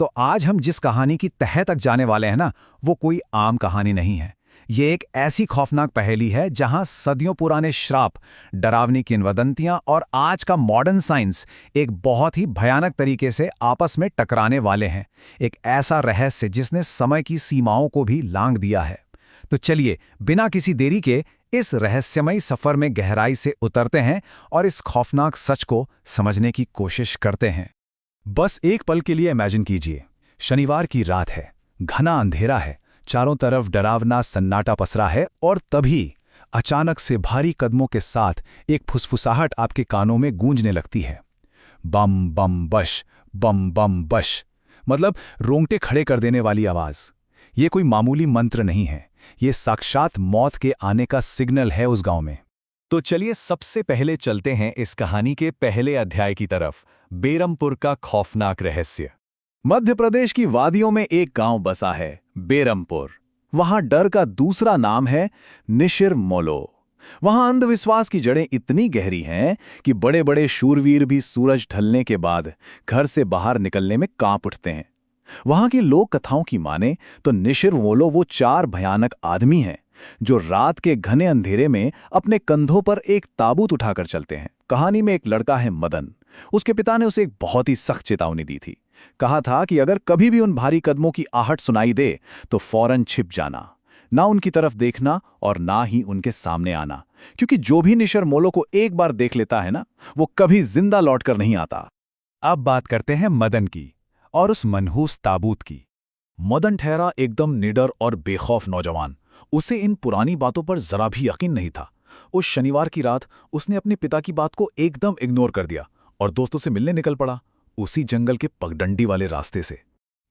तो आज हम जिस कहानी की तह तक जाने वाले हैं ना, वो कोई आम कहानी नहीं है। ये एक ऐसी खौफनाक पहेली है जहां सदियों पुराने श्राप, डरावनी किंवदंतियां और आज का मॉडर्न साइंस एक बहुत ही भयानक तरीके से आपस में टकराने वाले हैं। एक ऐसा रहस्य जिसने समय की सीमाओं को भी लांघ दिया है। तो चलिए, बिना किसी देरी के इस रहस्यमयी सफर में गहराई से उतरते हैं और इस खौफनाक सच को समझने की कोशिश करते हैं। बस एक पल के लिए इमेजिन कीजिए, शनिवार की रात है, घना अंधेरा है, चारों तरफ डरावना सन्नाटा पसरा है और तभी अचानक से भारी कदमों के साथ एक फुसफुसाहट आपके कानों में गूंजने लगती है। बम बम बश, बम बम बश, मतलब रोंगटे खड़े कर देने वाली आवाज। ये कोई मामूली मंत्र नहीं है, ये साक्षात मौत के आने का सिग्नल है उस गांव में। तो चलिए सबसे पहले चलते हैं इस कहानी के पहले अध्याय की तरफ, बेरमपुर का खौफनाक रहस्य। मध्य प्रदेश की वादियों में एक गांव बसा है, बेरमपुर। वहां डर का दूसरा नाम है निशिर मोलो। वहां अंधविश्वास की जड़ें इतनी गहरी हैं कि बड़े बड़े शूरवीर भी सूरज ढलने के बाद घर से बाहर निकलने में कांप उठते हैं। वहां की लोक कथाओं की माने तो निशिर मोलो वो चार भयानक आदमी हैं जो रात के घने अंधेरे में अपने कंधों पर एक ताबूत उठाकर चलते हैं। कहानी में एक लड़का है मदन। उसके पिता ने उसे एक बहुत ही सख्त चेतावनी दी थी। कहा था कि अगर कभी भी उन भारी कदमों की आहट सुनाई दे तो फौरन छिप जाना, ना उनकी तरफ देखना और ना ही उनके सामने आना, क्योंकि जो भी निशिर मोलो को एक बार देख लेता है ना, वो कभी जिंदा लौटकर नहीं आता। अब बात करते हैं मदन की और उस मनहूस ताबूत की। मदन ठहरा एकदम निडर और बेखौफ नौजवान। उसे इन पुरानी बातों पर जरा भी यकीन नहीं था। उस शनिवार की रात उसने अपने पिता की बात को एकदम इग्नोर कर दिया और दोस्तों से मिलने निकल पड़ा, उसी जंगल के पगडंडी वाले रास्ते से।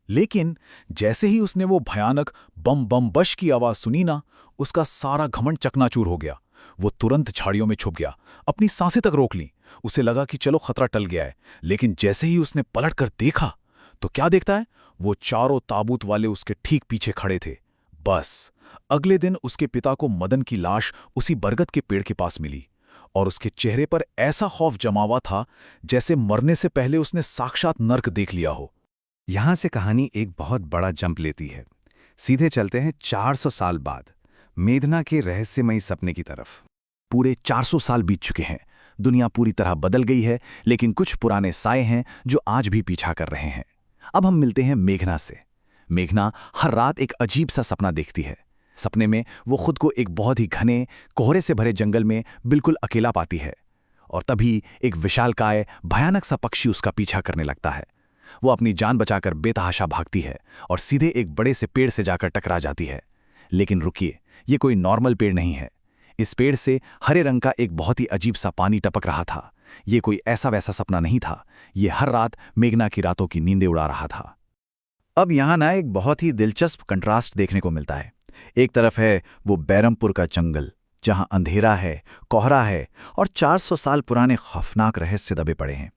लेकिन जैसे ही उसने वो भयानक बम बम बश की आवाज सुनी ना, उसका सारा घमंड चकनाचूर हो गया। वो तुरंत झाड़ियों में छुप गया, अपनी सांसें तक रोक ली। उसे लगा कि चलो खतरा टल गया है, लेकिन जैसे ही उसने पलट कर देखा तो क्या देखता है, वो चारों ताबूत वाले उसके ठीक पीछे खड़े थे। बस अगले दिन उसके पिता को मदन की लाश उसी बरगद के पेड़ के पास मिली और उसके चेहरे पर ऐसा खौफ जमा हुआ था जैसे मरने से पहले उसने साक्षात नर्क देख लिया हो। यहां से कहानी एक बहुत बड़ा जंप लेती है। सीधे चलते हैं 400 साल बाद, मेघना के रहस्यमयी सपने की तरफ। पूरे 400 साल बीत चुके हैं, दुनिया पूरी तरह बदल गई है, लेकिन कुछ पुराने साए हैं जो आज भी पीछा कर रहे हैं। अब हम मिलते हैं मेघना से। मेघना हर रात एक अजीब सा सपना देखती है। सपने में वो खुद को एक बहुत ही घने कोहरे से भरे जंगल में बिल्कुल अकेला पाती है और तभी एक विशालकाय भयानक सा पक्षी उसका पीछा करने लगता है। वो अपनी जान बचाकर बेतहाशा भागती है और सीधे एक बड़े से पेड़ से जाकर टकरा जाती है। लेकिन रुकिए, ये कोई नॉर्मल पेड़ नहीं है। इस पेड़ से हरे रंग का एक बहुत ही अजीब सा पानी टपक रहा था। ये कोई ऐसा वैसा सपना नहीं था, ये हर रात मेघना की रातों की नींदें उड़ा रहा था। अब यहाँ ना एक बहुत ही दिलचस्प कंट्रास्ट देखने को मिलता है। एक तरफ है वो बेरमपुर का जंगल, जहां अंधेरा है, कोहरा है और 400 साल पुराने खौफनाक रहस्य दबे पड़े हैं।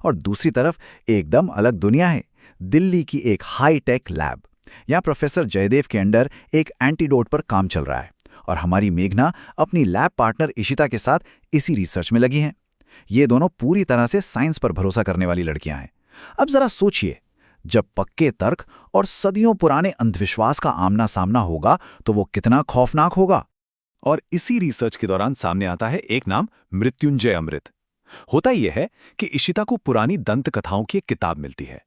और दूसरी तरफ एकदम अलग दुनिया है, दिल्ली की एक हाई टेक लैब। यहाँ प्रोफेसर जयदेव के अंडर एक एंटीडोट पर काम चल रहा है और हमारी मेघना अपनी लैब पार्टनर इशिता के साथ इसी रिसर्च में लगी हैं। ये दोनों पूरी तरह से साइंस पर भरोसा करने वाली लड़कियां हैं। अब जरा सोचिए, जब पक्के तर्क और सदियों पुराने अंधविश्वास का आमना सामना होगा तो वो कितना खौफनाक होगा। और इसी रिसर्च के दौरान सामने आता है एक नाम, मृत्युंजय अमृत। होता यह है कि इशिता को पुरानी दंत कथाओं की एक किताब मिलती है।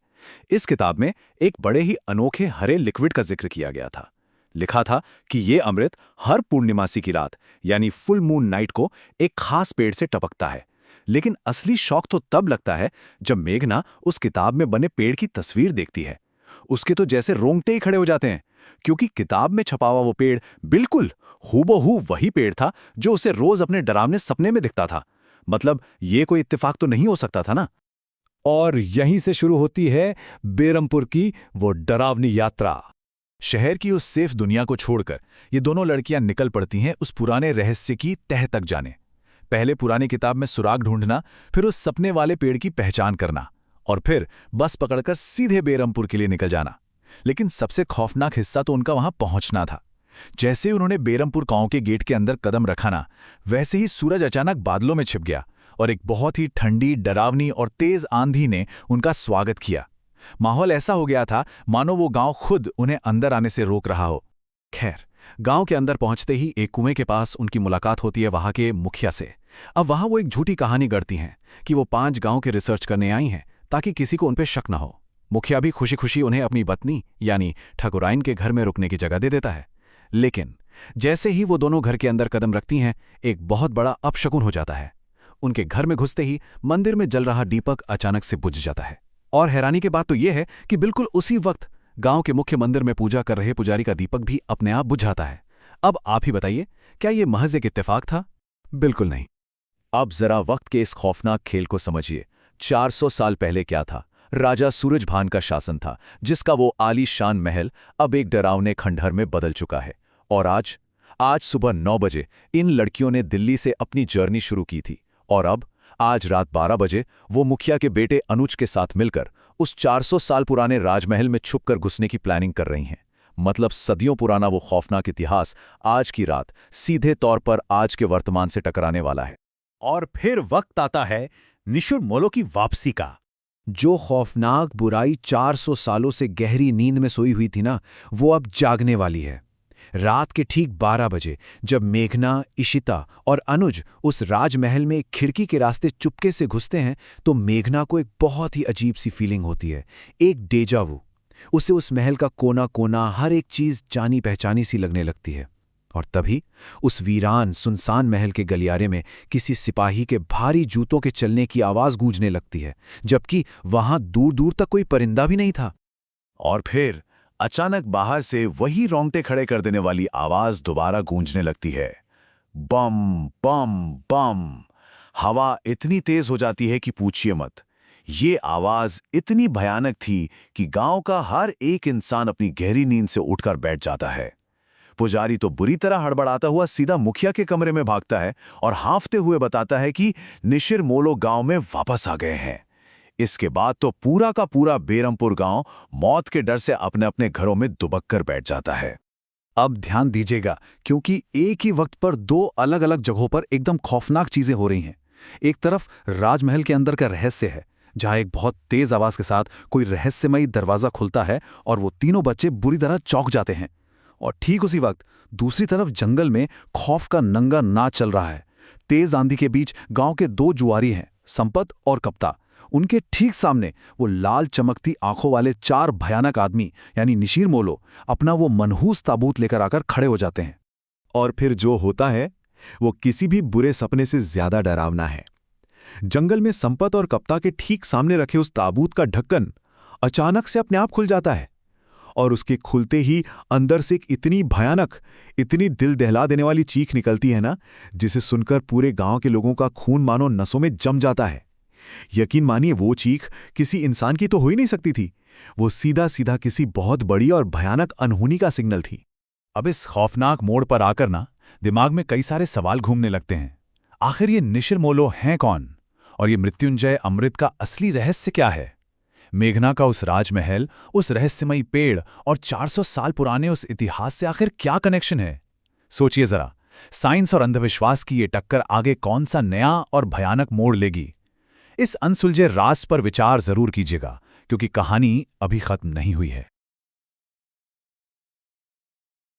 इस किताब में एक बड़े ही अनोखे हरे लिक्विड का जिक्र किया गया था। लिखा था कि यह अमृत हर पूर्णिमासी की रात यानी फुल मून नाइट को एक खास पेड़ से टपकता है। लेकिन असली शौक तो तब लगता है जब मेघना उस किताब में बने पेड़ की तस्वीर देखती है। उसके तो जैसे रोंगटे ही खड़े हो जाते हैं, क्योंकि किताब में छपा हुआ वो पेड़ बिल्कुल हूबहू वही पेड़ था जो उसे रोज अपने डरावने सपने में दिखता था। मतलब ये कोई इत्तेफाक तो नहीं हो सकता था ना। और यहीं से शुरू होती है बेरमपुर की वो डरावनी यात्रा। शहर की उस सेफ दुनिया को छोड़कर ये दोनों लड़कियां निकल पड़ती हैं उस पुराने रहस्य की तह तक जाने। पहले पुरानी किताब में सुराग ढूंढना, फिर उस सपने वाले पेड़ की पहचान करना और फिर बस पकड़कर सीधे बेरमपुर के लिए निकल जाना। लेकिन सबसे खौफनाक हिस्सा तो उनका वहां पहुंचना था। जैसे ही उन्होंने बेरमपुर गांव के गेट के अंदर कदम रखा ना, वैसे ही सूरज अचानक बादलों में छिप गया और एक बहुत ही ठंडी, डरावनी और तेज आंधी ने उनका स्वागत किया। माहौल ऐसा हो गया था मानो वो गांव खुद उन्हें अंदर आने से रोक रहा हो। खैर, गांव के अंदर पहुंचते ही एक कुएं के पास उनकी मुलाकात होती है वहां के मुखिया से। अब वहां वो एक झूठी कहानी गढ़ती हैं कि वो 5 गांव के रिसर्च करने आई हैं ताकि किसी को उन पे शक न हो। मुखिया भी खुशी खुशी उन्हें अपनी पत्नी यानी ठकुराइन के घर में रुकने की जगह दे देता है। लेकिन जैसे ही वो दोनों घर के अंदर कदम रखती हैं, एक बहुत बड़ा अपशकुन हो जाता है। उनके घर में घुसते ही मंदिर में जल रहा दीपक अचानक से बुझ जाता है। और हैरानी की बात तो यह है कि बिल्कुल उसी वक्त गांव के मुख्य मंदिर में पूजा कर रहे पुजारी का दीपक भी अपने आप बुझ जाता है। अब आप ही बताइए, क्या यह महज एक इत्तेफाक था? बिल्कुल नहीं। अब जरा वक्त के इस खौफनाक खेल को समझिए। 400 साल पहले क्या था? राजा सूरजभान का शासन था, जिसका वो आलीशान महल अब एक डरावने खंडहर में बदल चुका है। और आज सुबह 9 बजे इन लड़कियों ने दिल्ली से अपनी जर्नी शुरू की थी, और अब आज रात 12 बजे वो मुखिया के बेटे अनुज के साथ मिलकर उस 400 साल पुराने राजमहल में छुपकर घुसने की प्लानिंग कर रही हैं। मतलब सदियों पुराना वो खौफनाक इतिहास आज की रात सीधे तौर पर आज के वर्तमान से टकराने वाला है। और फिर वक्त आता है निशुर मोलो की वापसी का। जो खौफनाक बुराई 400 सालों से गहरी नींद में सोई हुई थी ना, वो अब जागने वाली है। रात के ठीक 12 बजे जब मेघना, इशिता और अनुज उस राजमहल में एक खिड़की के रास्ते चुपके से घुसते हैं, तो मेघना को एक बहुत ही अजीब सी फीलिंग होती है, एक डेजावू। उसे उस महल का कोना कोना, हर एक चीज जानी पहचानी सी लगने लगती है। और तभी उस वीरान सुनसान महल के गलियारे में किसी सिपाही के भारी जूतों के चलने की आवाज गूंजने लगती है, जबकि वहां दूर दूर तक कोई परिंदा भी नहीं था। और फिर अचानक बाहर से वही रोंगटे खड़े कर देने वाली आवाज दोबारा गूंजने लगती है, बम बम बम। हवा इतनी तेज हो जाती है कि पूछिए मत। ये आवाज इतनी भयानक थी कि गांव का हर एक इंसान अपनी गहरी नींद से उठकर बैठ जाता है। पुजारी तो बुरी तरह हड़बड़ाता हुआ सीधा मुखिया के कमरे में भागता है और हांफते हुए बताता है कि निशिर मोलो गांव में वापस आ गए हैं। इसके बाद तो पूरा का पूरा बेरमपुर गांव मौत के डर से अपने अपने घरों में दुबक कर बैठ जाता है। अब ध्यान दीजिएगा, क्योंकि एक ही वक्त पर 2 अलग अलग जगहों पर एकदम खौफनाक चीजें हो रही हैं। एक तरफ राजमहल के अंदर का रहस्य है, जहां एक बहुत तेज आवाज के साथ कोई रहस्यमयी दरवाजा खुलता है और वो तीनों बच्चे बुरी तरह चौंक जाते हैं। और ठीक उसी वक्त दूसरी तरफ जंगल में खौफ का नंगा नाच चल रहा है। तेज आंधी के बीच गांव के 2 जुआरी हैं, संपत और कप्ता। उनके ठीक सामने वो लाल चमकती आंखों वाले 4 भयानक आदमी यानी निशिर मोलो अपना वो मनहूस ताबूत लेकर आकर खड़े हो जाते हैं। और फिर जो होता है वो किसी भी बुरे सपने से ज्यादा डरावना है। जंगल में संपत और कप्ता के ठीक सामने रखे उस ताबूत का ढक्कन अचानक से अपने आप खुल जाता है, और उसके खुलते ही अंदर से एक इतनी भयानक, इतनी दिल दहला देने वाली चीख निकलती है ना, जिसे सुनकर पूरे गांव के लोगों का खून मानो नसों में जम जाता है। यकीन मानिए, वो चीख किसी इंसान की तो हो ही नहीं सकती थी। वो सीधा सीधा किसी बहुत बड़ी और भयानक अनहोनी का सिग्नल थी। अब इस खौफनाक मोड़ पर आकर ना दिमाग में कई सारे सवाल घूमने लगते हैं। आखिर ये निशिर मोलो हैं कौन? और ये मृत्युंजय अमृत का असली रहस्य क्या है? मेघना का उस राजमहल, उस रहस्यमयी पेड़ और 400 साल पुराने उस इतिहास से आखिर क्या कनेक्शन है? सोचिए जरा, साइंस और अंधविश्वास की ये टक्कर आगे कौन सा नया और भयानक मोड़ लेगी? इस अनसुलझे राज पर विचार जरूर कीजिएगा, क्योंकि कहानी अभी खत्म नहीं हुई है।